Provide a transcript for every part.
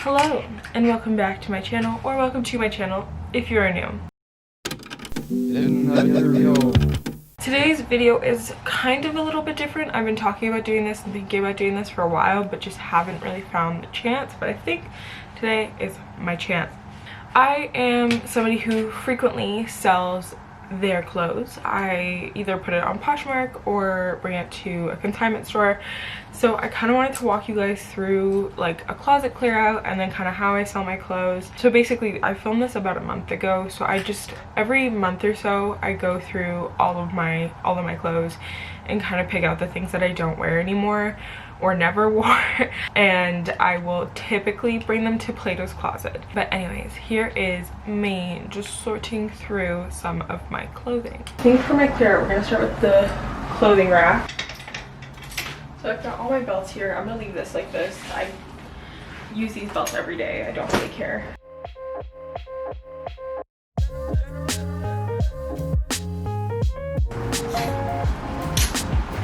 Hello and welcome back to my channel, or welcome to my channel if you are new. Today's video is kind of a little bit different. I've been talking about doing this and thinking about doing this for a while, but just haven't really found the chance. But I think today is my chance. I am somebody who frequently sells their clothes. I either put it on Poshmark or bring it to a consignment store. So I kind of wanted to walk you guys through like a closet clear out and then kind of how I sell my clothes. So basically I filmed this about a month ago, so I just every month or so I go through all of my clothes and kind of pick out the things that I don't wear anymore or never wore, and I will typically bring them to Plato's Closet. But anyways, here is me just sorting through some of my clothing. I think for my clear out, we're gonna start with the clothing rack. So I've got all my belts here. I'm gonna leave this like this. I use these belts every day. I don't really care.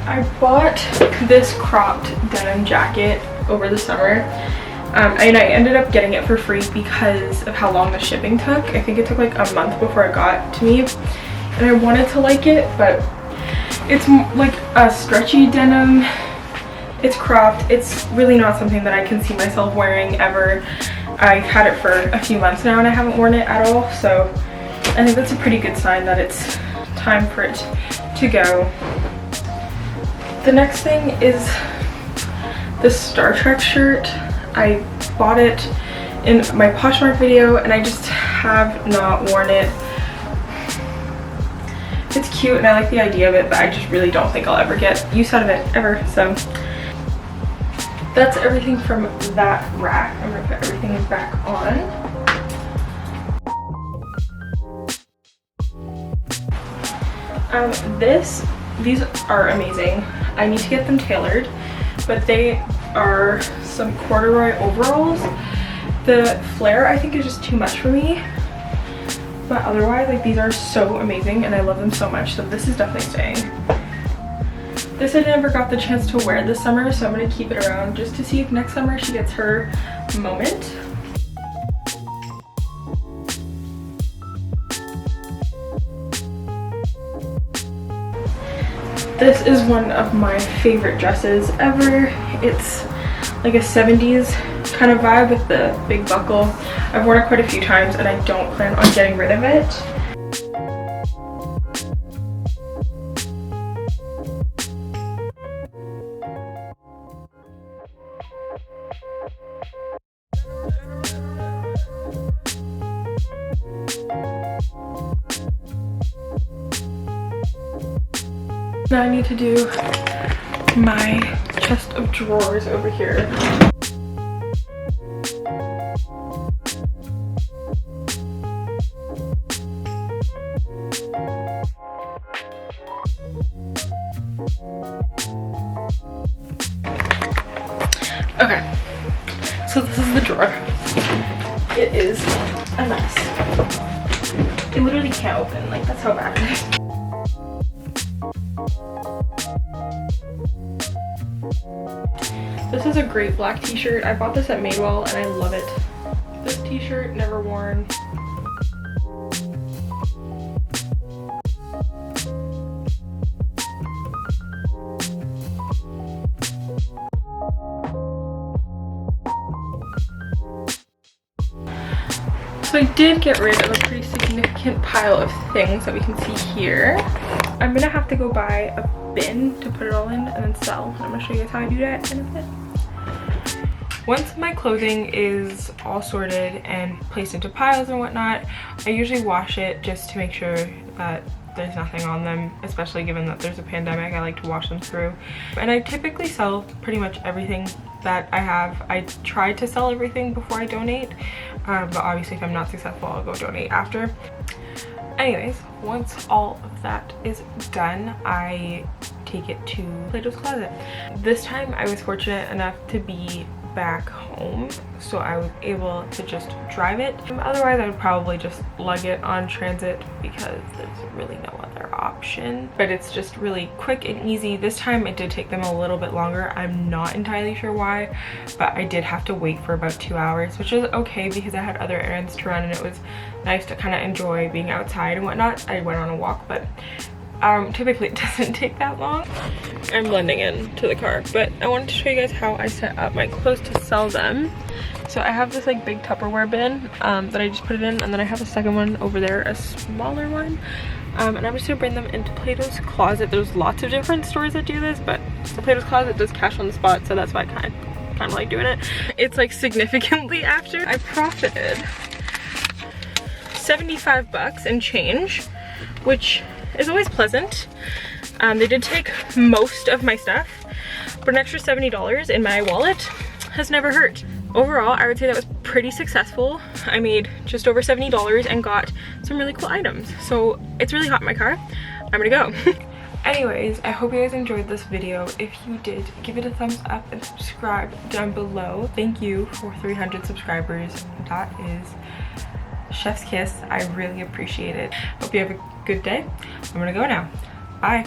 I bought this cropped denim jacket over the summer, and I ended up getting it for free because of how long the shipping took. I think it took like a month before it got to me, and I wanted to like it, but it's like a stretchy denim. It's cropped. It's really not something that I can see myself wearing ever. I've had it for a few months now and I haven't worn it at all, so I think that's a pretty good sign that it's time for it to go. The next thing is this Star Trek shirt. I bought it in my Poshmark video and I just have not worn it. It's cute and I like the idea of it, but I just really don't think I'll ever get use out of it ever. So that's everything from that rack. I'm gonna put everything back on. These are amazing. I need to get them tailored, but they are some corduroy overalls. The flare I think is just too much for me, but otherwise like these are so amazing and I love them so much, so this is definitely staying. This I never got the chance to wear this summer, so I'm gonna keep it around just to see if next summer she gets her moment. This is one of my favorite dresses ever. It's like a 70s kind of vibe with the big buckle. I've worn it quite a few times and I don't plan on getting rid of it. Now I need to do my chest of drawers over here. Okay, so this is the drawer. It is a mess. It literally can't open, like that's how bad it is. This is a great black t-shirt. I bought this at Madewell and I love it. This t-shirt, never worn. So I did get rid of a pretty significant pile of things that we can see here. I'm gonna have to go buy a bin to put it all in and then sell. I'm gonna show you guys how I do that in a bit. Once my clothing is all sorted and placed into piles and whatnot, I usually wash it just to make sure that there's nothing on them, especially given that there's a pandemic. I like to wash them through. And I typically sell pretty much everything that I have. I try to sell everything before I donate, but obviously if I'm not successful, I'll go donate after. Anyways, once all of that is done, I take it to Plato's Closet. This time I was fortunate enough to be back home, so I was able to just drive it. Otherwise I would probably just lug it on transit because there's really no other option. option, but it's just really quick and easy. This time it did take them a little bit longer. I'm not entirely sure why, but I did have to wait for about 2 hours, which is okay because I had other errands to run and it was nice to kind of enjoy being outside and whatnot. I went on a walk, but typically it doesn't take that long. I'm blending in to the car, but I wanted to show you guys how I set up my clothes to sell them. So I have this like big Tupperware bin that I just put it in, and then I have a second one over there, a smaller one. And I'm just gonna bring them into Plato's Closet. There's lots of different stores that do this, but the Plato's Closet does cash on the spot, so that's why I kind of like doing it. It's like significantly after. I profited 75 bucks and change, which is always pleasant. They did take most of my stuff, but an extra $70 in my wallet has never hurt. Overall, I would say that was pretty successful. I made just over $70 and got some really cool items. So it's really hot in my car. I'm gonna go. Anyways, I hope you guys enjoyed this video. If you did, give it a thumbs up and subscribe down below. Thank you for 300 subscribers. That is chef's kiss. I really appreciate it. Hope you have a good day. I'm gonna go now. Bye.